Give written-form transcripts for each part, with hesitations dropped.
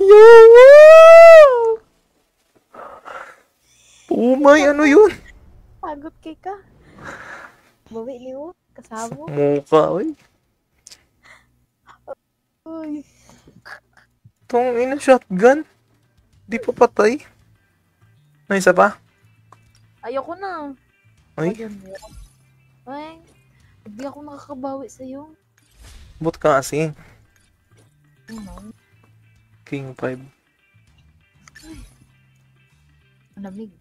Yo! Umay, ano yun? Pagod kay ka. Bawi niyo, kasamo. Mukha, oy. Uy, Tong ina, shotgun. Di pa patay. May isa pa? ayoko na. Ay, Ayun mo. Ay, hindi ako nakakabawi sa'yo. bot ka kasi. Ano? King 5. Malamig.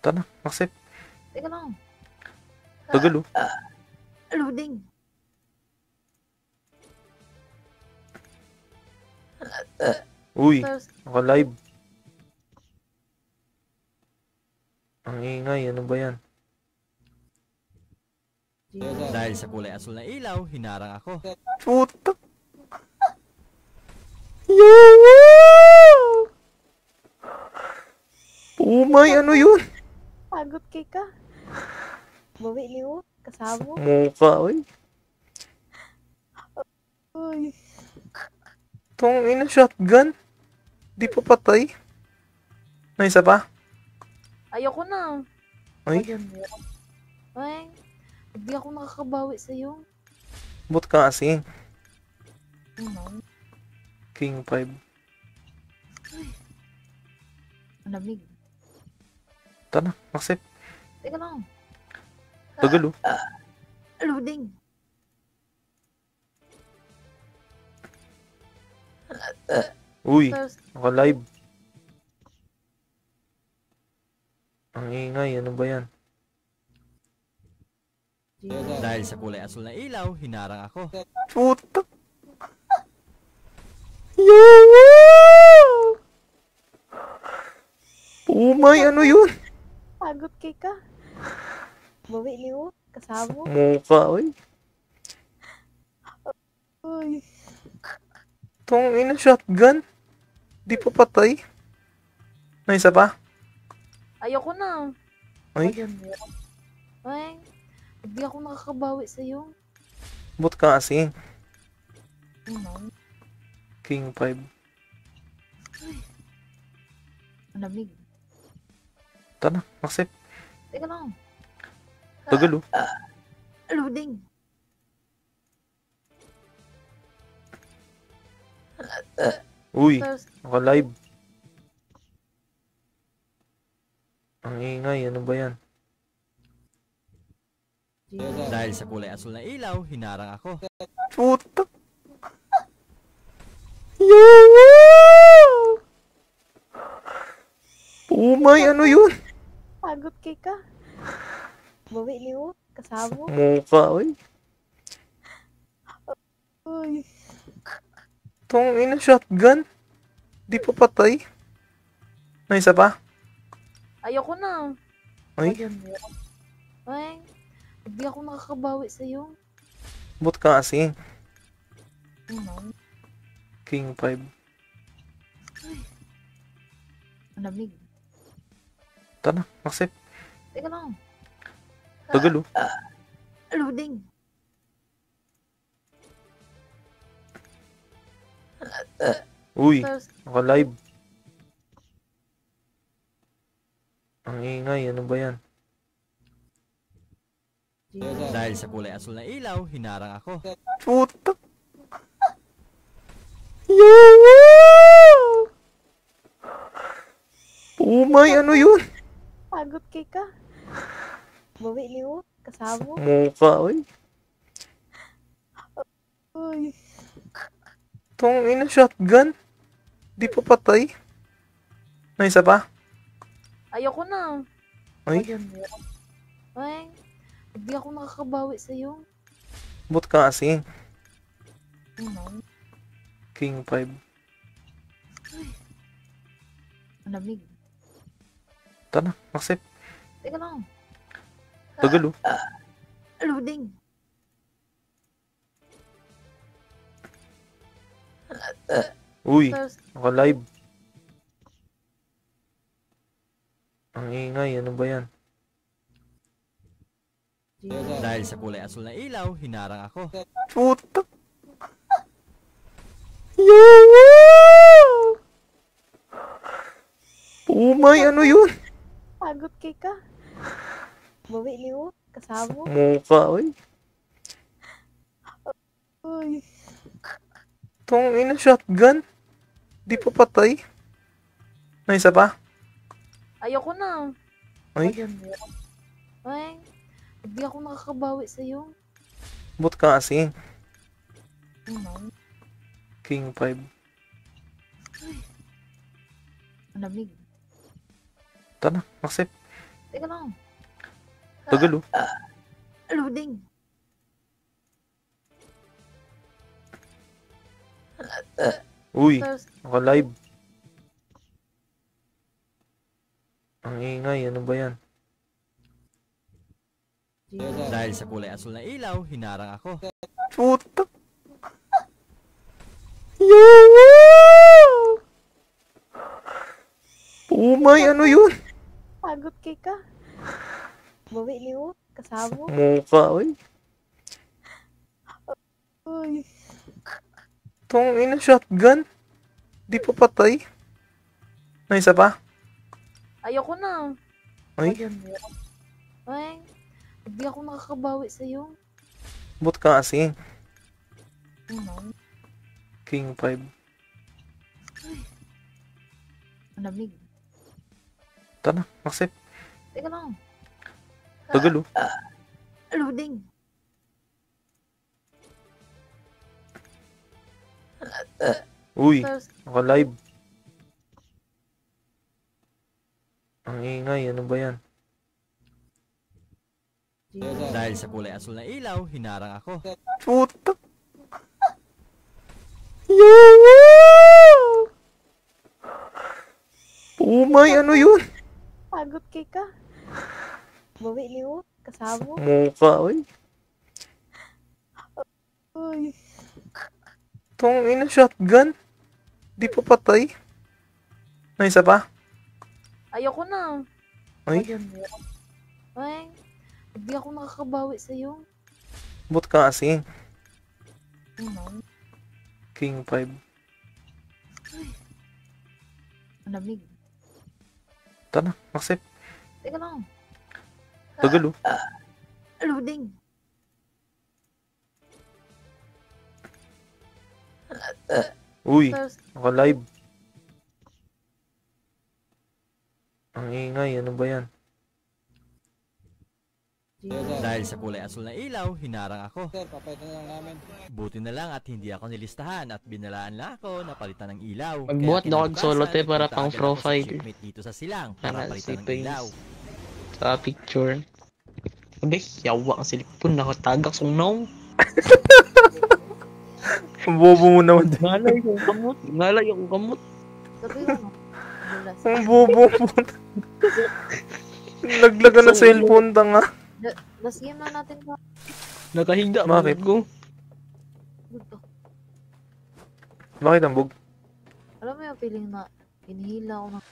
Tara, accept. Teka lang. Tagal, oh. Loading. Uy, Tapos, naka-live. Ang ingay, ano ba yan? Dahil sa kulay asul na ilaw, hinarang ako. Puta. Yo! Umay, ano yun? pagod kay ka. Bawi niyo, kasamo. Mukha, oy. Uy, Tong ina, shotgun. Di pa patay. May isa pa? ayoko na. Ay, Ayun mo. Ay, hindi ako nakakabawi sa'yo. bot ka kasi. Ano? King 5. Malamig. Tara, accept. Teka lang. Tagal, oh. Loading. Uy, Tapos, naka-live. Ang ingay, ano ba yan? Dahil sa kulay asul na ilaw, hinarang ako. Puta. Yo! Umay, ano yun? pagod kay ka. Bawi niyo, kasamo. Mukha, oy. Uy, Tong ina, shotgun. Di pa patay. May isa pa? ayoko na. Ay, Ayun mo. Ay, hindi ako nakakabawi sa'yo. bot ka kasi. Ano? King 5. Malamig. Tara, accept. Teka lang. Tagal, oh. Loading. Uy, Tapos, naka-live. Ang ingay, ano ba yan? Dahil sa kulay asul na ilaw, hinarang ako. Puta. Yo! Umay, ano yun? pagod kay ka. Bawi niyo, kasamo. Mukha, oy. Uy, Tong ina, shotgun. Di pa patay. May isa pa? ayoko na. Ay, Ayun mo. Ay, hindi ako nakakabawi sa'yo. bot ka kasi. Ano? King 5. Malamig. Tara, accept. Teka lang. Tagal, oh. Loading. Uy, Tapos, naka-live. Ang ingay, ano ba yan? Dahil sa kulay asul na ilaw, hinarang ako. Puta. Yo! Umay, ano yun? pagod kay ka. Bawi niyo, kasamo. Mukha, oy. Uy, Tong ina, shotgun. Di pa patay. May isa pa? ayoko na. Ay, Ayun mo. Ay, hindi ako nakakabawi sa'yo. bot ka kasi. Ano? King 5. Malamig. Tara, accept. Teka lang. Tagal, oh. Loading. Uy, Tapos, naka-live. Ang ingay, ano ba yan? Dahil sa kulay asul na ilaw, hinarang ako. Puta. Yo! Umay, ano yun? Pagod kay ka. Bawi niyo. Kasamo. Mukha, oy. Uy. Tong ina, shotgun. Di pa patay. Na isa pa? Ayoko na. Ay, Ayun, meron. Ay, hindi ako nakakabawi sa'yo. bot ka kasi. Ano? King 5. Malamig. Tara, accept. Teka lang. Tagal, oh. Loading. Uy, First, naka-live. Ang ingay, ano ba yan? Dahil sa kulay asul na ilaw, hinarang ako. Puta. Yawa! Umay, ano yun? pagod kay ka. Bawi niyo. Kasamo. Mukha, oy. Uy. Tong ina, shotgun. Di pa patay. Na isa pa? Ayoko na. Ay, Ayun, meron. Ay, hindi ako nakakabawi sa'yo. bot ka kasi. Ano? King 5. Malamig. Tara, accept. Teka lang. Tagal, oh. Loading. Uy, First, naka-live. Ang ingay, ano ba yan? Dahil sa kulay asul na ilaw, hinarang ako. Puta. Yawa! Umay, ano yun? pagod kay ka. Bawi niyo. Kasamo. Mukha, oy. Uy. Tong ina, shotgun. Di pa patay. Na isa pa? Ayoko na. Ay, Ayun, meron. Ay, hindi ako nakakabawi sa'yo. bot ka kasi. Ano? King 5. Malamig. Tara, accept. Teka lang. Tagal, oh. Loading. Uy, First, naka-live. Ang ingay, ano ba yan? Dahil sa kulay asul na ilaw, hinarang ako. Buti na lang at hindi ako nilistahan at binalaan lang ako na palitan ng ilaw. Magbuhat Kaya daw kag solo, te, kinabukasan, para nagpunta pang agad ako sa profile. shipmate dito sa silang para Para palitan si ng Prince. ilaw. Sa picture. Sabi, yawa ang silipon, nakatagak song no. Ang bobo mo naman. Ngalay yung kamot. Ngalay yung kamot. sabi ko. Bulas. Ang bobo mo. Naglaga na cellphone, tanga. Last game na natin ba? Nakahiga. Bakit? Ko. Gusto. Bakit ang bug? Alam mo yung feeling na hinihila ako ng...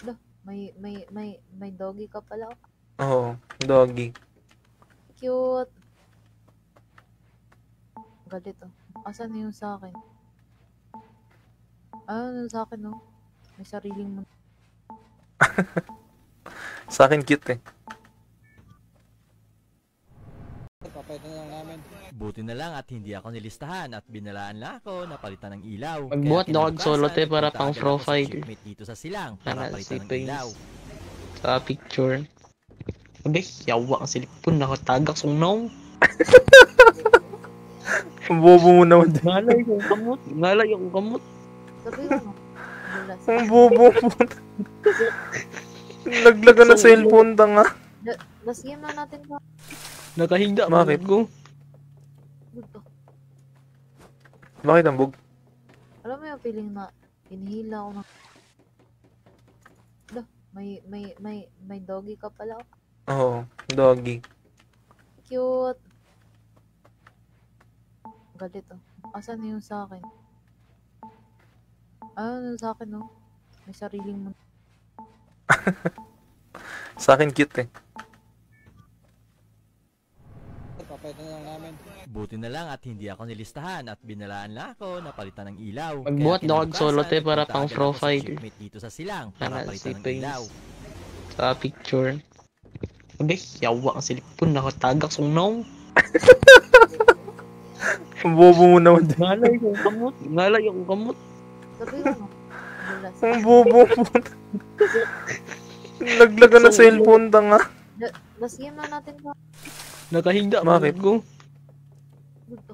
Dah, may doggy ka pala. Oo, doggy. Cute. Galit oh. Asan na yung sa akin? Ano yung sa akin no? May sariling mundo. Sa akin cute eh. Buti na lang at hindi ako nilistahan at binalaan lang ako na palitan ng ilaw. Magbuhat daw kag solo, te, para nagpunta pang agad ako sa profile. shipmate dito sa silang para Para si palitan ng Prince. ilaw. Sa picture. Sabi, yawa ang silipon, nakatagak song no. Ang bobo mo naman. Ngalay yung kamot. Ngalay yung kamot. Sabi ko. Bulas. Ang bobo mo. Naglaga na cellphone, tanga. Last game na natin ba? Nakahiga. Bakit? Ko. Gusto. Bakit ang bug? Alam mo yung feeling na hinihila ako ng... Dah, may doggy ka pala. Oo, doggy. Cute. Galit oh. Asan na yung sa akin? Ano yung sa akin no? May sariling mundo. Sa akin cute eh. Buti na lang at hindi ako nilistahan at binalaan lang ako na palitan ng ilaw. Magbuhat Kaya daw ako solo te kinabukasan, para punta pang agad ako sa profile. shipmate dito sa silang Para para palitan ng sipin. ilaw. Sa picture. Abe, yawa ang silipon. Nakatagak sa unaw. Ang bobo mo naman. Ngalay yung kamot. Ngalay yung kamot. Sabi ko no. Bulas. Ang bobo mo. Naglaga ng cellphone, tanga. Last game na natin ba? Nakahiga. Bakit? Ko. Gusto.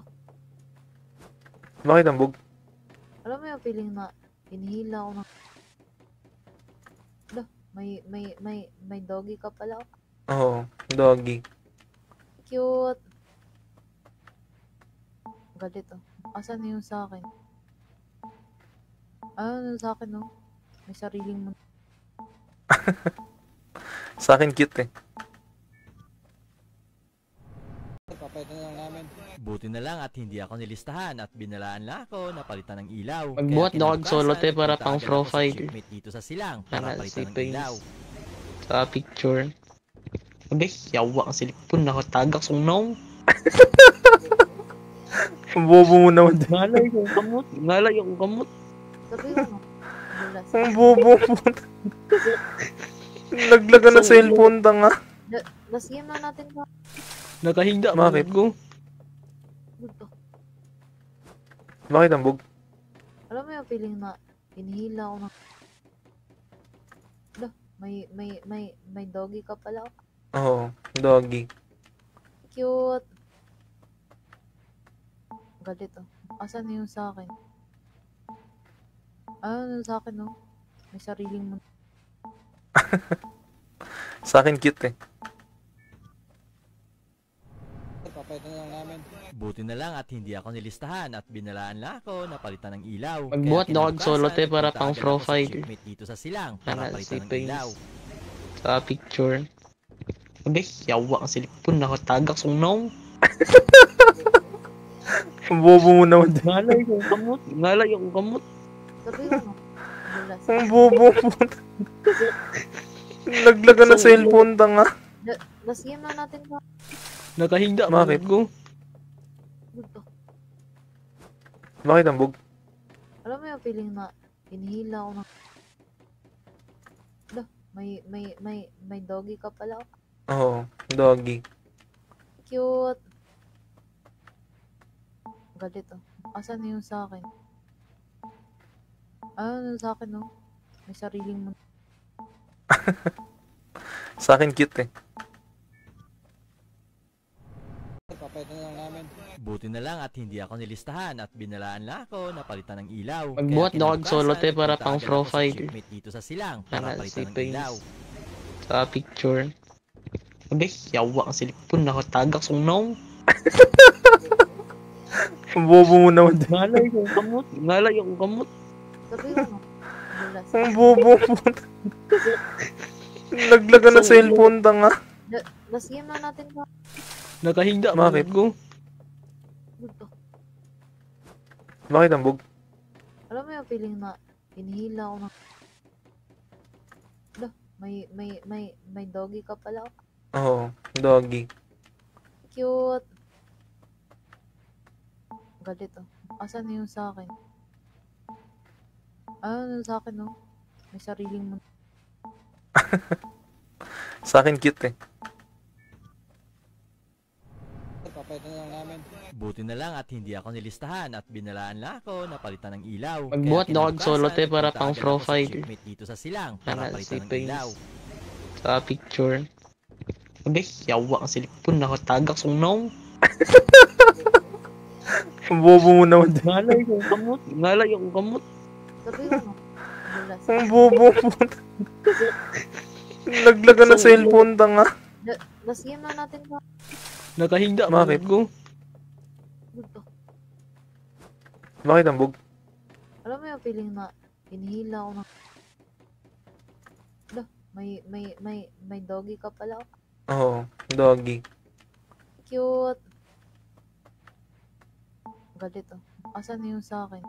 Bakit ang bug? Alam mo yung feeling na hinihila ako ng... Dah, may doggy ka pala. Oo, doggy. Cute. Galit oh. Asan na yung sa akin? Ano sa akin no? May sariling mundo. Sa akin cute eh. Buti na lang at hindi ako nilistahan at binalaan lang ako na palitan ng ilaw. Magbuhat daw ako solo te para punta pang agad ako sa profile. shipmate dito sa silang Para para palitan ng sipin. ilaw. Sa picture. Abe, yawa ang silipon. Nakatagak sa unaw. Ang bobo mo naman. Ngalay yung kamot. Ngalay yung kamot. Sabi ko no. Bulas. Ang bobo mo. Naglaga ng cellphone, tanga. Last game na natin ba? Nakahiga. Bakit? Ko. Gusto. Bakit ang bug? Alam mo yung feeling na hinihila ako ng... Dah, may doggy ka pala. Oo, doggy. Cute. Galit oh. Asan na yung sa akin? Ano sa akin no? May sariling mundo. Sa akin cute eh. Buti na lang at hindi ako nilistahan at binalaan lang ako na palitan ng ilaw. Magbuhat Kaya daw ako solo te kinabukasan, para punta pang agad ako sa profile. shipmate dito sa silang Para para palitan ng sipin. ilaw. Sa picture. Abe, yawa ang silipon. Nakatagak sa unaw. Ang bobo mo naman. Ngalay yung kamot. Ngalay yung kamot. Sabi ko no. Bulas. Ang bobo mo. Naglaga ng cellphone, tanga. Last game na natin ba? Nakahiga. Bakit? Ko. Gusto. Bakit ang bug? Alam mo yung feeling na hinihila ako ng... Dah, may doggy ka pala. Oo, doggy. Cute. Galit oh. Asan na yung sa akin? Ano sa akin no? May sariling mundo. Sa akin cute eh. Buti na lang at hindi ako nilistahan at binalaan lang ako na palitan ng ilaw. Magbuhat Kaya daw ako solo te kinabukasan, para punta pang agad ako sa profile. shipmate dito sa silang Para para palitan ng sipin. ilaw. Sa picture. Abe, yawa ang silipon. Nakatagak sa unaw. Ang bobo mo naman. Ngalay yung kamot. Ngalay yung kamot. Sabi ko no. Bulas. Ang bobo mo. Naglaga ng cellphone, tanga. Last game na natin ba? Nakahiga. Bakit? Ko. Gusto. Bakit ang bug? Alam mo yung feeling na hinihila ako ng... Dah, may doggy ka pala. Oo, doggy. Cute. Galit oh. Asan na yung sa akin? Ano sa akin no? May sariling mundo. Sa akin cute eh. Buti na lang at hindi ako nilistahan at binalaan lang ako na palitan ng ilaw. Magbuhat Kaya daw ako solo te kinabukasan, para punta pang agad ako sa profile. shipmate dito sa silang Para para palitan ng sipin. ilaw. Sa picture. Abe, yawa ang silipon. Nakatagak sa unaw. Ang bobo mo naman. Ngalay yung kamot. Ngalay yung kamot. Sabi ko no. Bulas. Ang bobo mo. Naglaga ng cellphone, tanga. Last game na natin ba? Nakahiga. Bakit? Ko. Gusto. Bakit ang bug? Alam mo yung feeling na hinihila ako ng... Dah, may doggy ka pala. Oo, doggy. Cute. Galit oh. Asan na yung sa akin?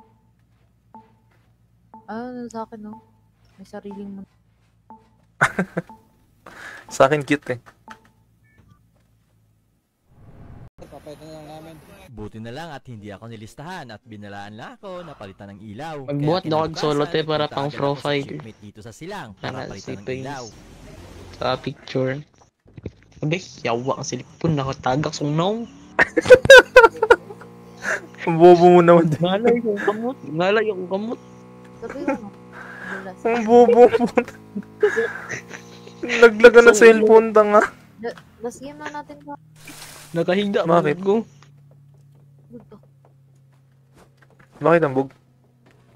Ano sa akin no? May sariling mundo. Sa akin cute eh. Buti na lang at hindi ako nilistahan at binalaan lang ako na palitan ng ilaw. Magbuhat daw kag solo te para punta pang agad ako sa profile. shipmate dito sa silang Kana para si palitan ng Prince. ilaw. Sa picture. Abe, yawa ang silipon nakatagak sa unaw. Ang bobo mo naman. Ngalay yung kamot. Ngalay yung kamot. Sabi mo. Bulas. Ang bobo mo. Naglaga ng cellphone tanga. Last game na natin ba? Nakahinda. Bakit? Ko. Gusto. Bakit ang bug?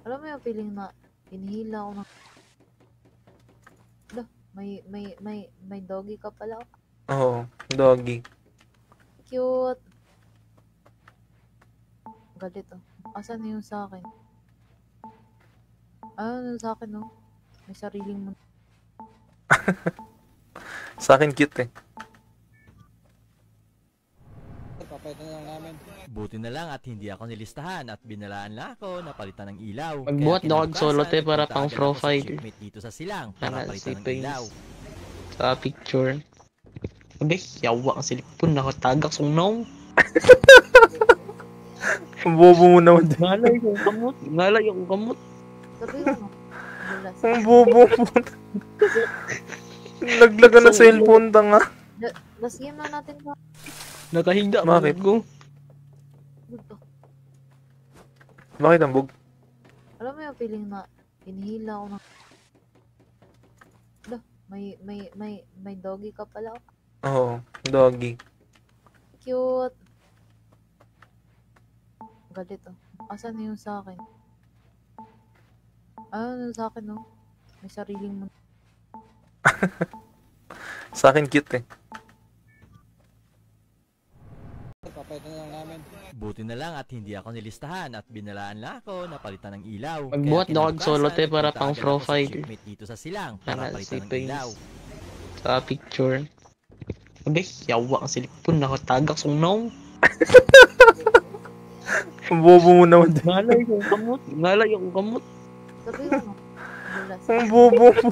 Alam mo yung feeling na inihila ako ng... Dah, may doggy ka pala. Oo, doggy. Cute. Galit oh. Asan na yung sa akin? Ano yung sa akin oh? May sariling mundo. Sa akin cute eh. Buti na lang at hindi ako nilistahan at binalaan lang ako na palitan ng ilaw. Magbuhat Kaya daw kag solo te kinabukasan, para punta pang agad ako sa profile. shipmate dito sa silang Kana para si palitan ng Prince. ilaw. Sa picture. Abe, yawa ang silipon nakatagak sa unaw. Ang bobo mo naman. Ngalay yung kamot. Ngalay yung kamot. Sabi mo. Bulas. Ang bobo mo. Naglaga ng cellphone tanga. Last game na natin ba? Nakahinda. Bakit? Ko. Gusto. Bakit ang bug? Alam mo yung feeling na inihila ako ng... Dah, may doggy ka pala. Oo, doggy. Cute. Galit oh. Asan na yung sa akin? Ano yung sa akin oh? May sariling mundo. Sa akin cute eh. Buti na lang at hindi ako nilistahan at binalaan lang ako na palitan ng ilaw. Magbuhat Kaya daw kag solo te kinabukasan, para punta pang agad ako sa profile. shipmate dito sa silang Kana para si palitan ng Prince. ilaw. Sa picture. Abe, yawa ang silipon nakatagak sa unaw. Ang bobo mo naman. Ngalay yung kamot. Ngalay yung kamot. Sabi mo. Bulas. Ang bobo mo.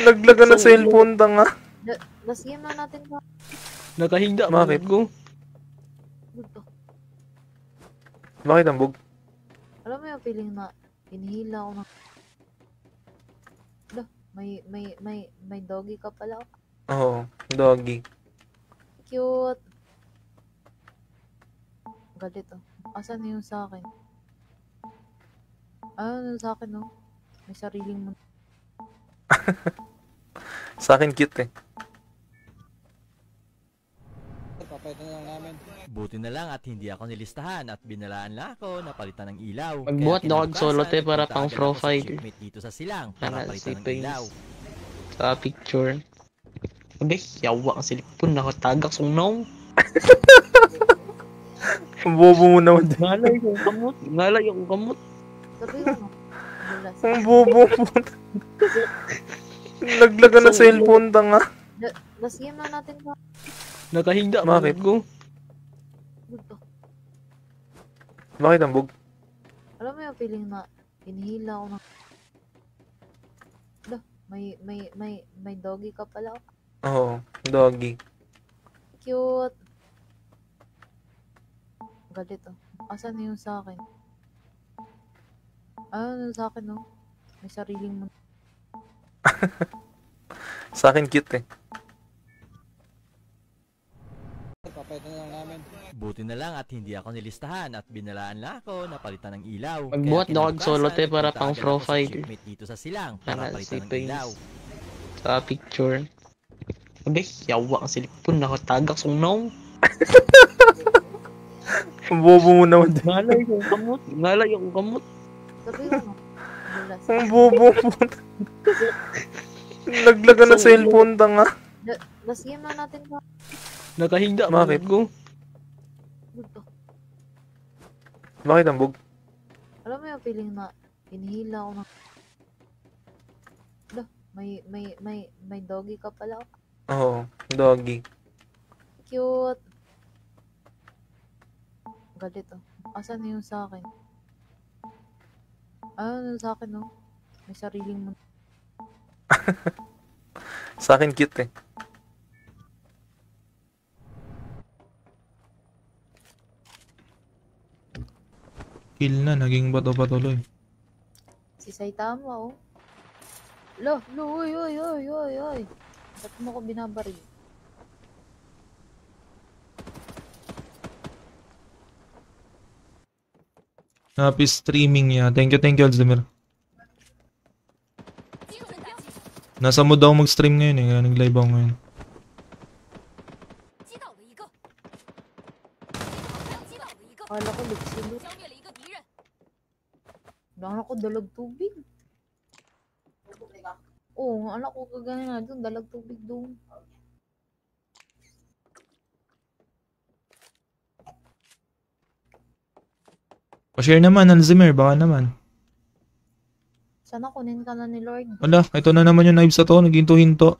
Naglaga ng cellphone tanga. Last game na natin ba? Nakahinda. Bakit? Ko. Gusto. Bakit ang bug? Alam mo yung feeling na inihila ako ng... Dah, may doggy ka pala. Oo, doggy. Cute. Galit oh. Asan na yung sa akin? Ano yung sa akin oh? May sariling mundo. Sa akin cute eh. Buti na lang at hindi ako nilistahan at binalaan lang ako na palitan ng ilaw. Magbuhat Kaya daw kag solo te kinabukasan, para punta pang agad ako sa profile. shipmate dito sa silang Kana para si palitan ng Prince. ilaw. Sa picture. Abe, yawa ang silipon nakatagak sa unaw. Ang bobo mo naman. Ngalay yung kamot. Ngalay yung kamot. Sabi mo. Bulas. Ang bobo mo. Naglaga ng cellphone tanga. Last game na natin ba? Nakahinda. Bakit? Ko. Gusto. Bakit ang bug? Alam mo yung feeling na inihila ako ng... Dah, may doggy ka pala. Oo, doggy. Cute. Galit oh. Asan na yung sa akin? Ano yung sa akin oh? May sariling mundo. Sa akin cute eh. Buti na lang at hindi ako nilistahan at binalaan lang ako na palitan ng ilaw. Magbuhat Kaya daw kag solo te kinabukasan, para punta pang agad ako sa profile. shipmate dito sa silang Kana para si palitan ng Prince. ilaw. Sa picture. Abe, yawa ang silipon nakatagak sa unaw. Ang bobo mo naman. Ngalay yung kamot. Ngalay yung kamot. Sabi mo. Bulas. Ang bobo mo. Naglaga ng cellphone tanga. Last game na natin ba? Nakahinda. Bakit? Ko. Gusto. Bakit ang bug? Alam mo yung feeling na inihila ako ng... Dah, may doggy ka pala. Oo, doggy. Cute. Galit oh. Asan na yung sa akin? Ano yung sa akin oh? May sariling mundo. Sa akin cute eh. Kill na, naging bato pa tuloy. Si Saitama, oh. Lo, uy, uy, uy, uy, uy. Ba't mo ko binabaril? Happy streaming niya. Thank you, Alzheimer. Nasa mood ako mag-stream ngayon eh. Kaya nag-live ako ngayon. Kala ko ligsilot. Anak ko dalag tubig. Oo, anak ko kagana na doon, dalag tubig doon. Pa-share naman, Alzheimer. Baka naman. Sana kunin ka na ni Lord Wala, ito na naman yung knives na to. Naghinto-hinto.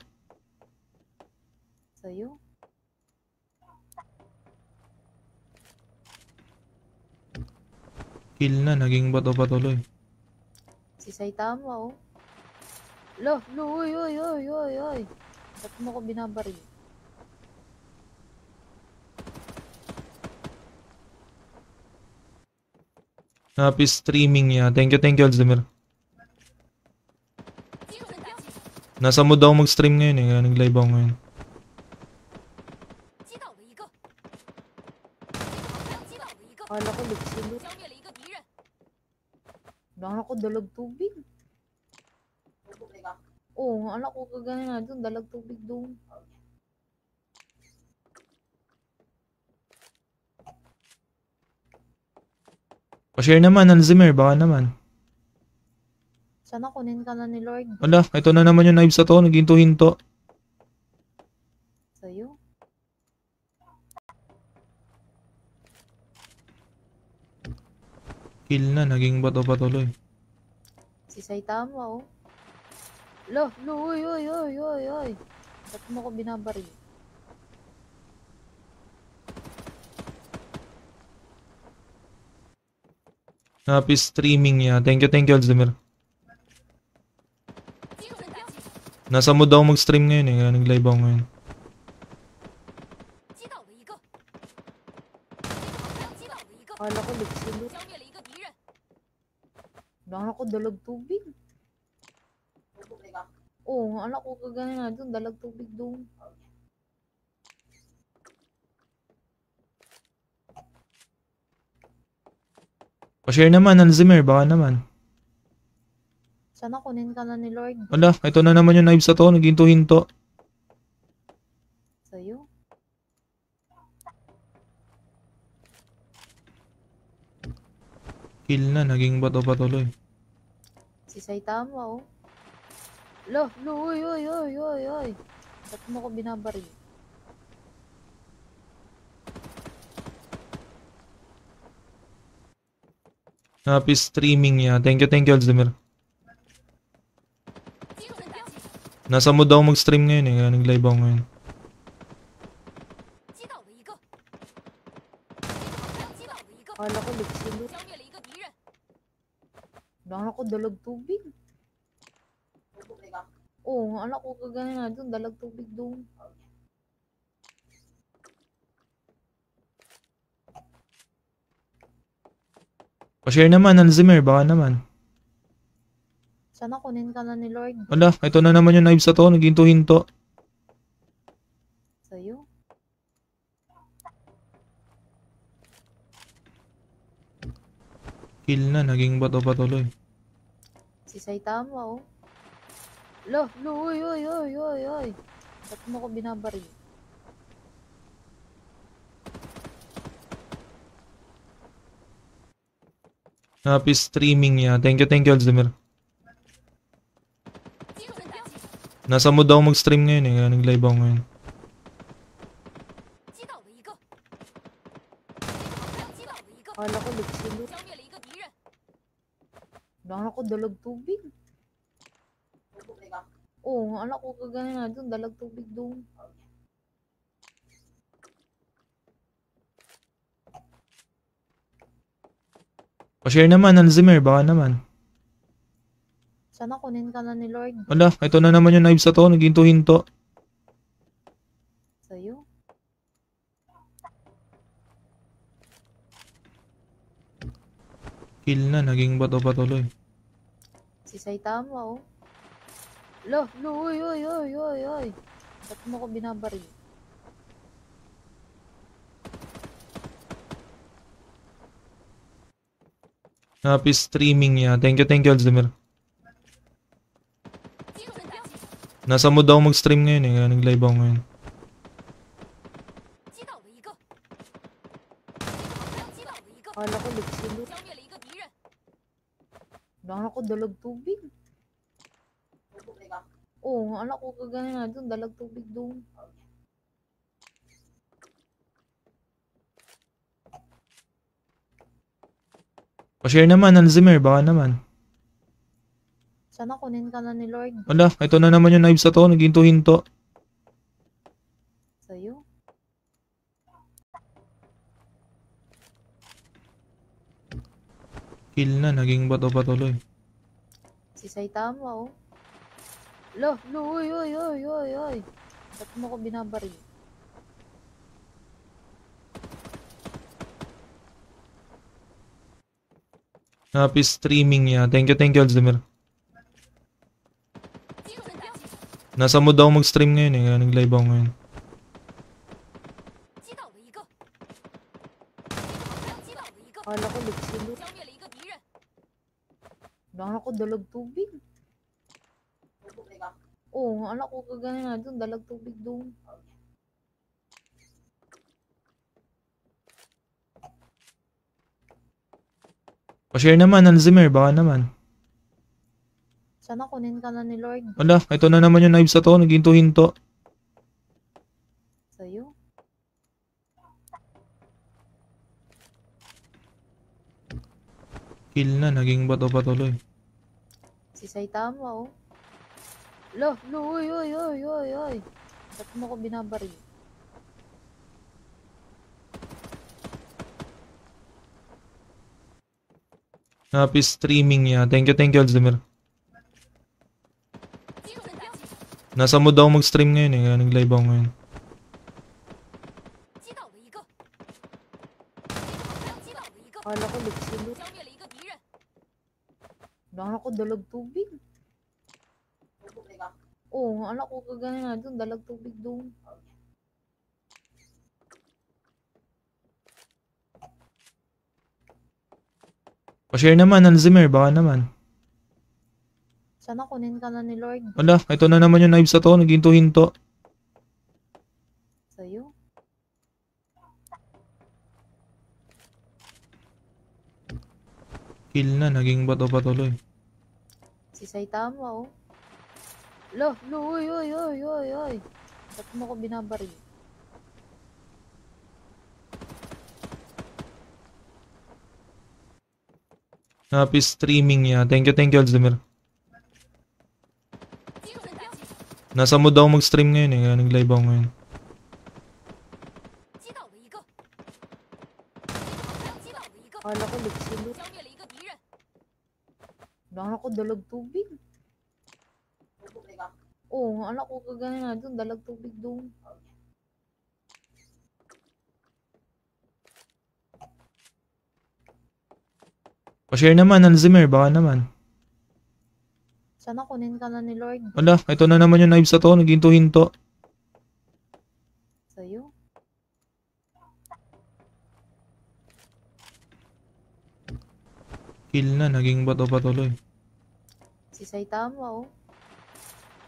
sa'yo. Kill na, naging bato pa tuloy. Si Saitama, oh. Lo, uy, uy, uy, uy, uy. Ba't mo ko binabaril? Happy streaming niya. Thank you, Alzheimer. Nasa mood ako mag-stream ngayon eh. Kaya nag-live ako ngayon. Kala ko ligsilot. Anak ko dalag tubig. Oo, anak ko kagana na doon, dalag tubig doon. Pa-share naman, Alzheimer. Baka naman. Sana kunin ka na ni Lord Wala, ito na naman yung knives na to. Naghinto-hinto. sa'yo. Kill na, naging bato pa tuloy. Si Saitama, oh. Lo, uy, uy, uy, uy, uy. Ba't mo ko binabaril? Happy streaming niya. Thank you, Alzheimer. Nasa mood ako mag-stream ngayon eh. Kaya nag-live ako ngayon. Kala ko ligsilot. Anak ko dalag tubig. Oo, anak ko kagana na doon, dalag tubig doon. Pa-share naman, Alzheimer. Baka naman. Sana kunin ka na ni Lord Wala, ito na naman yung knives na to. Naghinto-hinto. sa'yo. Kill na, naging bato pa tuloy. Si Saitama, oh. Lo, uy, uy, uy, uy, uy. Ba't mo ko binabaril? Happy streaming niya. Thank you, Alzheimer. Nasa mood ako mag-stream ngayon eh. Kaya nag-live ako ngayon. Kala ko ligsilot. Anak ko dalag tubig. Oo, anak ko kagana na doon, dalag tubig doon. Pa-share naman, Alzheimer. Baka naman. Sana kunin ka na ni Lord Wala, ito na naman yung knives na to. Naghinto-hinto. sa'yo. Kill na, naging bato pa tuloy. Si Saitama, oh. Lo, uy, uy, uy, uy, uy. Ba't mo ko binabaril? Happy streaming niya. Thank you, Alzheimer. Nasa mood ako mag-stream ngayon eh. Kaya nag-live ako ngayon. Kala ko ligsilot. Anak ko dalag tubig. Oo, anak ko kagana na doon, dalag tubig doon. Pa-share naman, Alzheimer. Baka naman. Sana kunin ka na ni Lord Wala, ito na naman yung knives na to. Naghinto-hinto. sa'yo. Kill na, naging bato pa tuloy. Si Saitama, oh. Lo, uy, uy, uy, uy, uy. Ba't mo ko binabaril? Happy streaming niya. Thank you, Alzheimer. Nasa mood ako mag-stream ngayon eh, kaya nag-live ako ngayon. Kala ko liksilo. Wala ko dalag tubig. Oo, oh, anak ko kagana na doon, dalag tubig doon. Pa-share naman, Alzheimer, baka naman. Sana kunin ka na ni Lord. Wala, ito na naman yung knives na to, naghinto-hinto. Sa'yo. Kill na, naging bato pa tuloy. Si Saitama, oh. Lo, uy, uy, uy, uy, uy. Ba't mo ko binabaril? Happy streaming niya. Thank you, Alzheimer. Nasa mood ako mag-stream ngayon eh, kaya nag-live ako ngayon. Kala ko liksilo. Wala ko dalag tubig. Oo, oh, anak ko kagana na doon, dalag tubig doon. Pa-share naman, Alzheimer, baka naman. Sana kunin ka na ni Lord. Wala, ito na naman yung knives na to, naghinto-hinto. Sa'yo. Kill na, naging bato pa tuloy. Si Saitama, oh. Lo, uy, uy, uy, uy, uy. Ba't mo ko binabaril? Happy streaming niya. Thank you, Alzheimer. Nasa mood ako mag-stream ngayon eh, kaya nag-live ako ngayon. Kala ko liksilo. Wala ko dalag tubig. Oo, oh, anak ko kagana na doon, dalag tubig doon. Pa-share naman, Alzheimer, baka naman. Sana kunin ka na ni Lord. Wala, ito na naman yung knives na to, naghinto-hinto. Sa'yo. Kill na, naging bato pa tuloy. Si Saitama, oh. Lo, uy, uy, uy, uy, uy. Ba't mo ko binabaril? Happy streaming niya. Thank you, Alzheimer. Nasa mood ako mag-stream ngayon eh, kaya nag-live ako ngayon. Kala ko liksilo. Wala ko dalag tubig. Oo, oh, anak ko kagana na doon, dalag tubig doon. Pa-share naman, Alzheimer, baka naman. Sana kunin ka na ni Lord. Wala, ito na naman yung knives na to, naghinto-hinto. Sa'yo. Kill na, naging bato pa tuloy. Si Saitama, oh.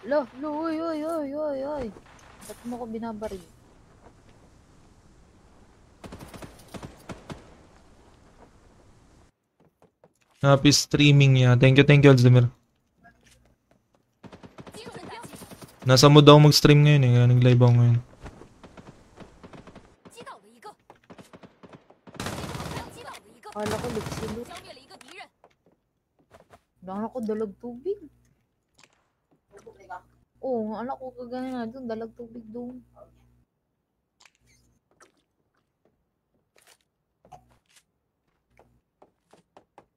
Lo, uy, uy, uy, uy, uy. Ba't mo ko binabaril? Happy streaming niya. Thank you, Alzheimer. Nasa mood ako mag-stream ngayon eh, kaya nag-live ako ngayon. Kala ko liksilo. Wala ko dalag tubig. Oo, oh, anak ko kagana na doon, dalag tubig doon.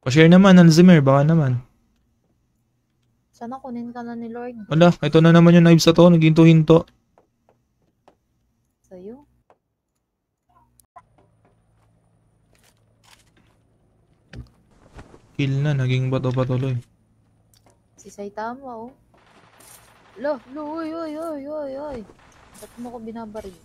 Pa-share naman, Alzheimer, baka naman. Sana kunin ka na ni Lord. Wala, ito na naman yung knives na to, naghinto-hinto. Sa'yo. kill na, naging bato pa tuloy. Si Saitama, oh. Lo, uy, uy, uy, uy, uy. Ba't mo ko binabaril?